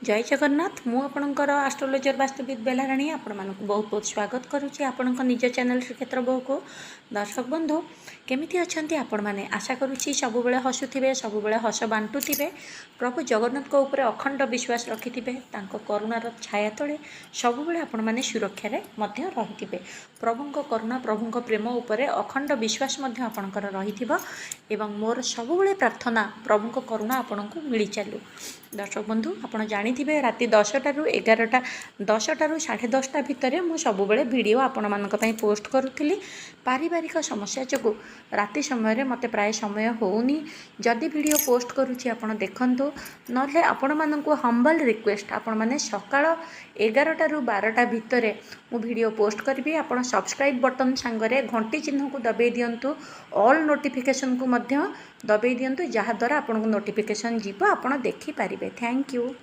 जय जगन्नाथ मु आपणकर आस्ट्रोलोजर वास्तुविद बेलाराणी आपण मानक बहुत बहुत स्वागत करुच्ची आपण निज चैनल श्रीक्षेत्र बहु को दर्शक बंधु केमिति अछंती आपण माने आशा करुच्ची सब बेले हसुथिबे सब बेले हस बांटुथिबे प्रभु जगन्नाथ को ऊपर अखंड विश्वास रखिथिबे तांको करुणार छाया तले सब बेले आपण माने सुरक्षा रे मध्य रहिथिबे प्रभुंको करुणा प्रभुंको प्रेम ऊपर अखंड विश्वास मध्य आपणकर रहिथिबो एवं मोर सब बेले प्रार्थना प्रभुंको करुणा आपणको मिली चालू। दर्शक बंधु आपण जानिथिबे राति 10टारू 11टा 10टारू 10:30 भितर मु सब बेले वीडियो आपण मानक पई पोस्ट करूथिली। पारिवारिक समस्या जगु राति समय रे मते प्राय समय होउनी जदि वीडियो पोस्ट करूची आपण देखंतु नले आपण मानकु हम्बल रिक्वेस्ट आपण माने सकाळ 11टारू 12टा भितर मु वीडियो पोस्ट करबी आपण सब्सक्राइब बटन संगरे घंटी चिन्ह को दबे दियंतु ऑल नोटिफिकेशन को मध्य दबे दियंतु जहा द्वारा आपण को नोटिफिकेशन जीव आपण देखि पारिबे। Thank you.